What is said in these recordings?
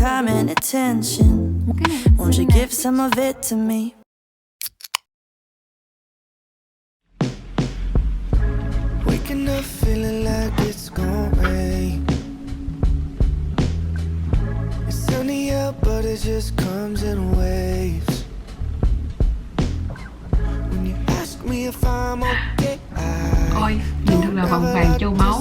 time and attention. Won't you give some of it to me? Waking up feeling like it's gonna rain. It's sunny out but it just comes in waves. When you ask me if I'm okay, Ôi, nhìn thật là vòng vàng châu báu.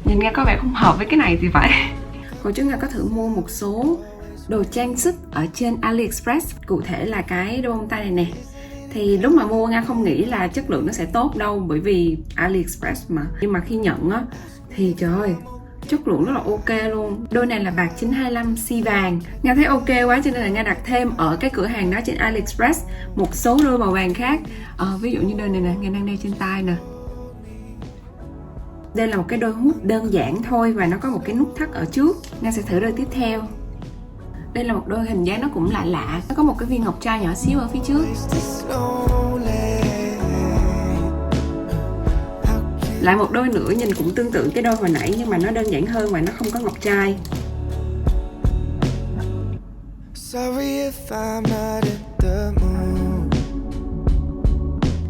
Nhìn Nga có vẻ không hợp với cái này thì phải. Hồi trước Nga có thử mua một số đồ trang sức ở trên AliExpress, cụ thể là cái đôi bông tai này nè. Thì lúc mà mua Nga không nghĩ là chất lượng nó sẽ tốt đâu, bởi vì AliExpress mà. Nhưng mà khi nhận á thì trời ơi, chất lượng rất là ok luôn. Đôi này là bạc 925 xi vàng. Nga thấy ok quá cho nên là Nga đặt thêm ở cái cửa hàng đó trên AliExpress một số đôi màu vàng khác. Ví dụ như đôi này nè, Nga đang đeo trên tay nè. Đây là một cái đôi hút đơn giản thôi và nó có một cái nút thắt ở trước. Nga sẽ thử đôi tiếp theo. Đây là một đôi hình dáng nó cũng lạ lạ. Nó có một cái viên ngọc trai nhỏ xíu ở phía trước. Lại một đôi nữa nhìn cũng tương tự cái đôi hồi nãy nhưng mà nó đơn giản hơn và nó không có ngọc trai.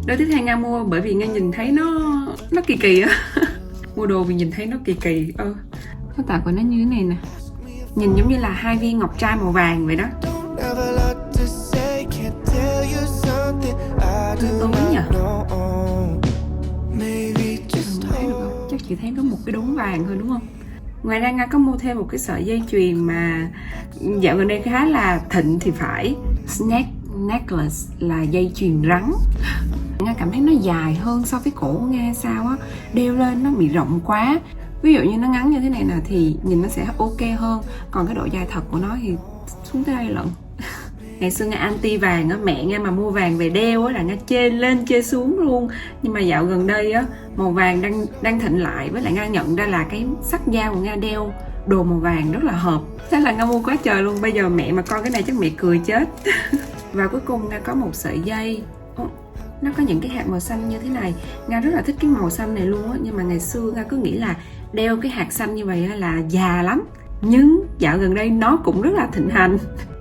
Đôi tiếp theo Nga mua bởi vì Nga nhìn thấy nó kỳ kỳ á. Mua đồ vì nhìn thấy nó kỳ kỳ. Cái tạo của nó như thế này nè. Nhìn giống như là hai viên ngọc trai màu vàng vậy đó. Tối nhỉ? Thấy được không? Chắc chỉ thấy có một cái đốm vàng thôi đúng không? Ngoài ra Nga có mua thêm một cái sợi dây chuyền mà dạo gần đây khá là thịnh thì phải. Snake necklace là dây chuyền rắn. Nga cảm thấy nó dài hơn so với cổ của Nga sao á. Đeo lên nó bị rộng quá. Ví dụ như nó ngắn như thế này nè thì nhìn nó sẽ ok hơn. Còn cái độ dài thật của nó thì xuống tới đây lận. Ngày xưa Nga anti vàng á, mẹ Nga mà mua vàng về đeo á là Nga chê lên chê xuống luôn. Nhưng mà dạo gần đây á, màu vàng đang thịnh lại. Với lại Nga nhận ra là cái sắc da của Nga đeo đồ màu vàng rất là hợp. Thế là Nga mua quá trời luôn. Bây giờ mẹ mà coi cái này chắc mẹ cười chết. Và cuối cùng Nga có một sợi dây. Nó có những cái hạt màu xanh như thế này. Nga rất là thích cái màu xanh này luôn á. Nhưng mà ngày xưa Nga cứ nghĩ là đeo cái hạt xanh như vậy là già lắm. Nhưng dạo gần đây nó cũng rất là thịnh hành.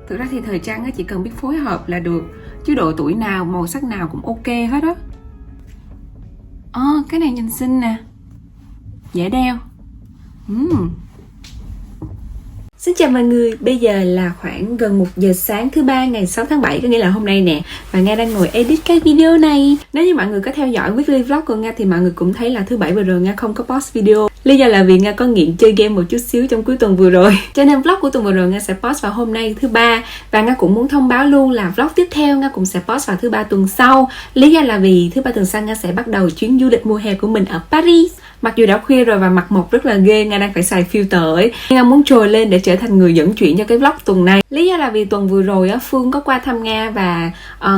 Thực ra thì thời trang chỉ cần biết phối hợp là được. Chứ độ tuổi nào, màu sắc nào cũng ok hết á. Cái này nhìn xinh nè. Dễ đeo. Xin chào mọi người, bây giờ là khoảng gần 1 giờ sáng thứ ba ngày 6 tháng 7, có nghĩa là hôm nay nè. Và Nga đang ngồi edit cái video này. Nếu như mọi người có theo dõi weekly vlog của Nga thì mọi người cũng thấy là thứ bảy vừa rồi Nga không có post video. Lý do là vì Nga có nghiện chơi game một chút xíu trong cuối tuần vừa rồi. Cho nên vlog của tuần vừa rồi Nga sẽ post vào hôm nay thứ ba. Và Nga cũng muốn thông báo luôn là vlog tiếp theo Nga cũng sẽ post vào thứ ba tuần sau. Lý do là vì thứ ba tuần sau Nga sẽ bắt đầu chuyến du lịch mùa hè của mình ở Paris. Mặc dù đã khuya rồi và mặt mộc rất là ghê, Nga đang phải xài filter ấy. Nga muốn trồi lên để trở thành người dẫn chuyện cho cái vlog tuần này. Lý do là vì tuần vừa rồi á, Phương có qua thăm Nga và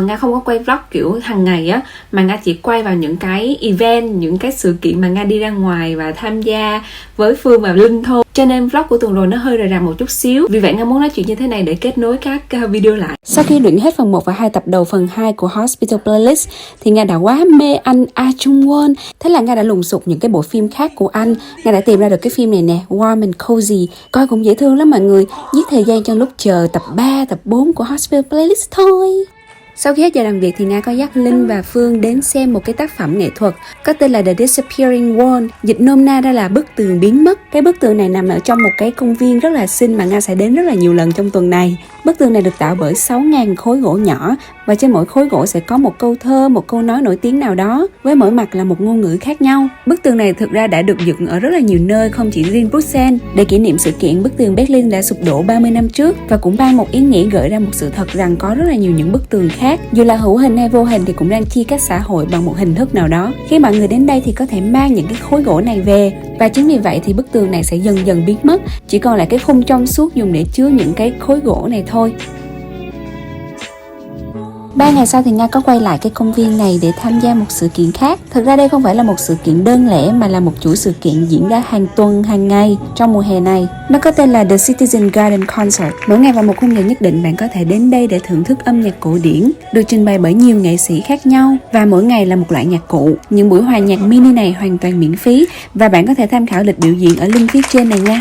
Nga không có quay vlog kiểu hàng ngày á, mà Nga chỉ quay vào những cái event, những cái sự kiện mà Nga đi ra ngoài và tham gia với Phương và Linh thôi. Cho nên vlog của tuần rồi nó hơi rời rạc một chút xíu. Vì vậy Nga muốn nói chuyện như thế này để kết nối các video lại. Sau khi luyện hết phần 1 và 2 tập đầu phần 2 của Hospital Playlist thì Nga đã quá mê anh Ah Jung Won. Thế là Nga đã lùng sục những cái bộ phim khác của anh. Nga đã tìm ra được cái phim này nè, Warm and Cozy. Coi cũng dễ thương lắm mọi người. Giết thời gian trong lúc chờ tập 3, tập 4 của Hospital Playlist thôi. Sau khi hết giờ làm việc thì Nga có dắt Linh và Phương đến xem một cái tác phẩm nghệ thuật có tên là The Disappearing Wall, dịch nôm na ra là bức tường biến mất. Cái bức tường này nằm ở trong một cái công viên rất là xinh mà Nga sẽ đến rất là nhiều lần trong tuần này. Bức tường này được tạo bởi 6.000 khối gỗ nhỏ và trên mỗi khối gỗ sẽ có một câu thơ, một câu nói nổi tiếng nào đó với mỗi mặt là một ngôn ngữ khác nhau. Bức tường này thực ra đã được dựng ở rất là nhiều nơi, không chỉ riêng Bruxelles. Để kỷ niệm sự kiện bức tường Berlin đã sụp đổ 30 năm trước và cũng mang một ý nghĩa gợi ra một sự thật rằng có rất là nhiều những bức tường khác, dù là hữu hình hay vô hình thì cũng đang chia cắt xã hội bằng một hình thức nào đó. Khi mọi người đến đây thì có thể mang những cái khối gỗ này về và chính vì vậy thì bức tường này sẽ dần dần biến mất, chỉ còn lại cái khung trong suốt dùng để chứa những cái khối gỗ này thôi. 3 ngày sau thì Nga có quay lại cái công viên này để tham gia một sự kiện khác. Thực ra đây không phải là một sự kiện đơn lẻ mà là một chuỗi sự kiện diễn ra hàng tuần, hàng ngày trong mùa hè này. Nó có tên là The Citizen Garden Concert. Mỗi ngày vào một khung giờ nhất định bạn có thể đến đây để thưởng thức âm nhạc cổ điển, được trình bày bởi nhiều nghệ sĩ khác nhau và mỗi ngày là một loại nhạc cụ. Những buổi hòa nhạc mini này hoàn toàn miễn phí và bạn có thể tham khảo lịch biểu diễn ở link phía trên này nha.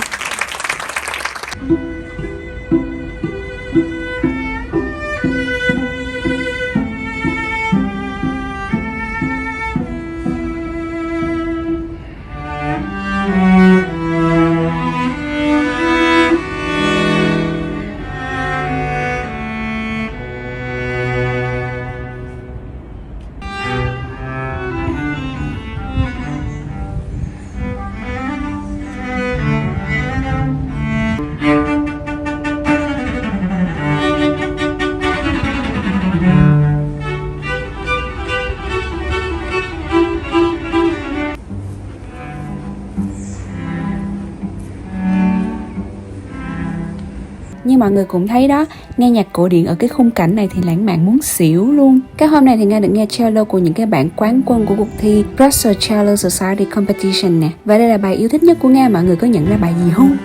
Như mọi người cũng thấy đó, nghe nhạc cổ điển ở cái khung cảnh này thì lãng mạn muốn xỉu luôn. Cái hôm này thì Nga được nghe cello của những cái bạn quán quân của cuộc thi Brussels Cello Society Competition nè. Và đây là bài yêu thích nhất của Nga, mọi người có nhận ra bài gì không?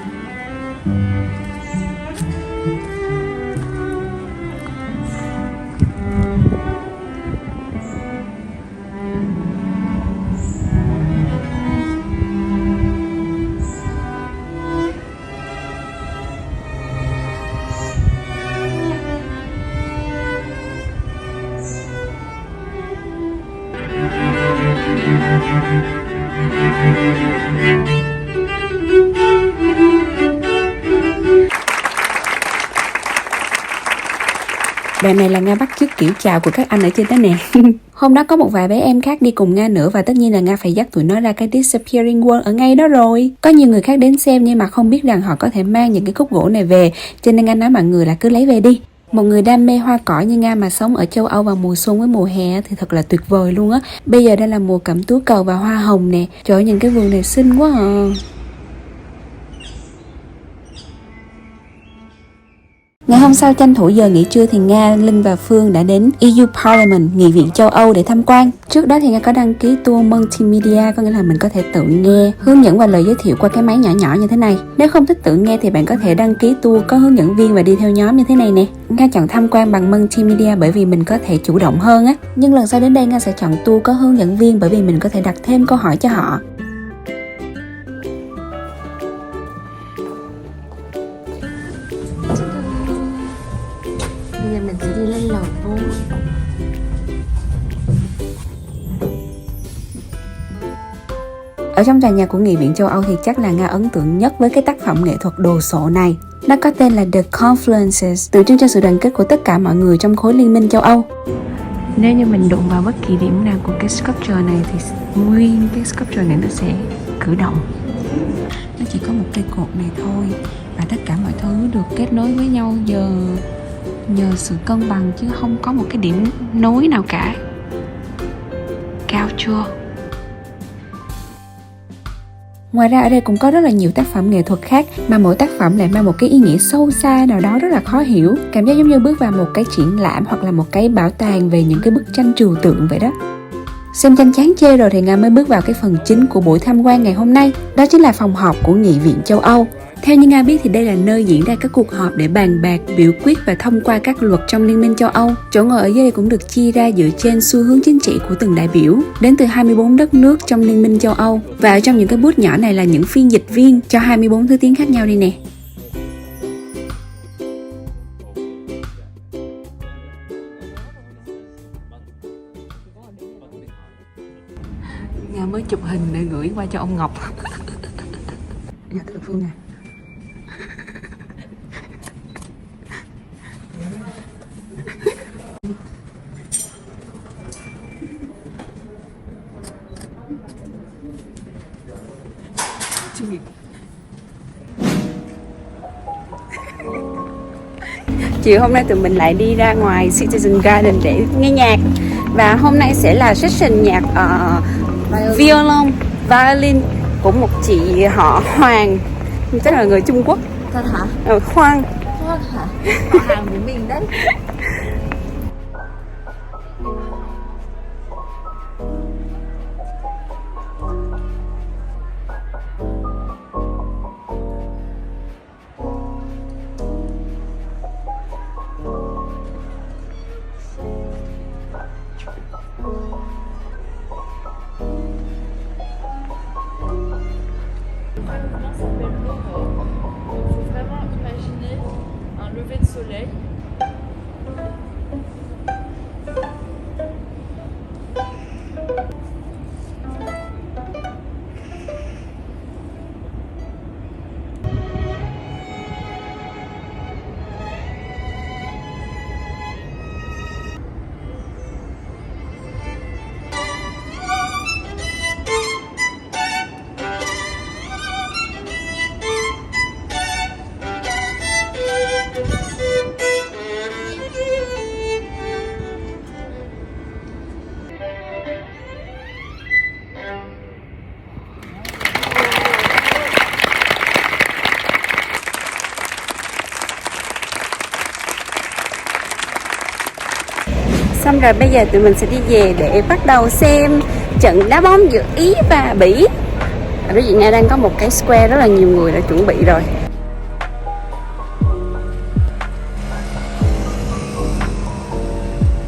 Đoạn này là Nga bắt chước kiểu chào của các anh ở trên đó nè. Hôm đó có một vài bé em khác đi cùng Nga nữa và tất nhiên là Nga phải dắt tụi nó ra cái Disappearing World ở ngay đó rồi. Có nhiều người khác đến xem nhưng mà không biết rằng họ có thể mang những cái khúc gỗ này về, cho nên Nga nói mọi người là cứ lấy về đi. Một người đam mê hoa cỏ như Nga mà sống ở châu Âu vào mùa xuân với mùa hè thì thật là tuyệt vời luôn á. Bây giờ đây là mùa cẩm tú cầu và hoa hồng nè. Trời ơi, nhìn cái vườn này xinh quá à. Ngày hôm sau tranh thủ giờ nghỉ trưa thì Nga, Linh và Phương đã đến EU Parliament, Nghị viện châu Âu để tham quan. Trước đó thì Nga có đăng ký tour multimedia, có nghĩa là mình có thể tự nghe, hướng dẫn và lời giới thiệu qua cái máy nhỏ nhỏ như thế này. Nếu không thích tự nghe thì bạn có thể đăng ký tour có hướng dẫn viên và đi theo nhóm như thế này nè. Nga chọn tham quan bằng multimedia bởi vì mình có thể chủ động hơn á. Nhưng lần sau đến đây Nga sẽ chọn tour có hướng dẫn viên bởi vì mình có thể đặt thêm câu hỏi cho họ. Bây giờ mình sẽ đi lên lầu 4. Ở trong tòa nhà của Nghị viện châu Âu thì chắc là Nga ấn tượng nhất với cái tác phẩm nghệ thuật đồ sộ này. Nó có tên là The Confluences, tượng trưng cho sự đoàn kết của tất cả mọi người trong khối liên minh châu Âu. Nếu như mình đụng vào bất kỳ điểm nào của cái sculpture này thì nguyên cái sculpture này nó sẽ cử động. Nó chỉ có một cây cột này thôi và tất cả mọi thứ được kết nối với nhau nhờ sự cân bằng chứ không có một cái điểm nối nào cả. Cao chưa? Ngoài ra ở đây cũng có rất là nhiều tác phẩm nghệ thuật khác mà mỗi tác phẩm lại mang một cái ý nghĩa sâu xa nào đó rất là khó hiểu. Cảm giác giống như bước vào một cái triển lãm hoặc là một cái bảo tàng về những cái bức tranh trừu tượng vậy đó. Xem tranh chán chê rồi thì Nga mới bước vào cái phần chính của buổi tham quan ngày hôm nay. Đó chính là phòng họp của Nghị viện châu Âu. Theo như Nga biết thì đây là nơi diễn ra các cuộc họp để bàn bạc, biểu quyết và thông qua các luật trong Liên minh châu Âu. Chỗ ngồi ở dưới đây cũng được chia ra dựa trên xu hướng chính trị của từng đại biểu, đến từ 24 đất nước trong Liên minh châu Âu. Và ở trong những cái booth nhỏ này là những phiên dịch viên cho 24 thứ tiếng khác nhau đây nè. Nga mới chụp hình để gửi qua cho ông Ngọc. Dạ thưa Phương à. Chiều hôm nay tụi mình lại đi ra ngoài Citizen Garden để nghe nhạc. Và hôm nay sẽ là session nhạc violin của một chị họ Hoàng, chắc là người Trung Quốc. Thật hả? Khoan. Khoan hả? Họ hàng của mình đấy. Xong rồi bây giờ tụi mình sẽ đi về để bắt đầu xem trận đá bóng giữa Ý và Bỉ. Ở đối diện này đang có một cái square rất là nhiều người đã chuẩn bị rồi.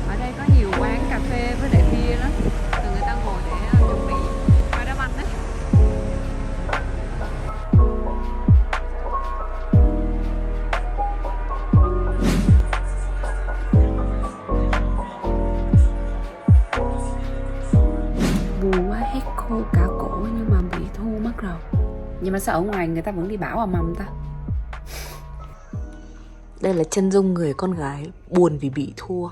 Ở đây có nhiều quán cà phê với lại bia lắm. Người ta ngồi để chuẩn bị qua đá banh đấy. Buồn quá, hét khô cả cổ nhưng mà bị thu mất rồi. Nhưng mà sao ở ngoài người ta vẫn đi bảo mầm ta? Đây là chân dung người con gái buồn vì bị thua.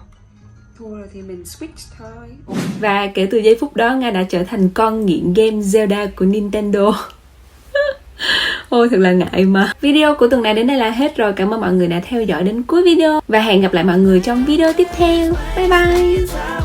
Thua rồi thì mình switch thôi. Và kể từ giây phút đó Nga đã trở thành con nghiện game Zelda của Nintendo. Ôi thật là ngại mà. Video của tuần này đến đây là hết rồi. Cảm ơn mọi người đã theo dõi đến cuối video. Và hẹn gặp lại mọi người trong video tiếp theo. Bye bye.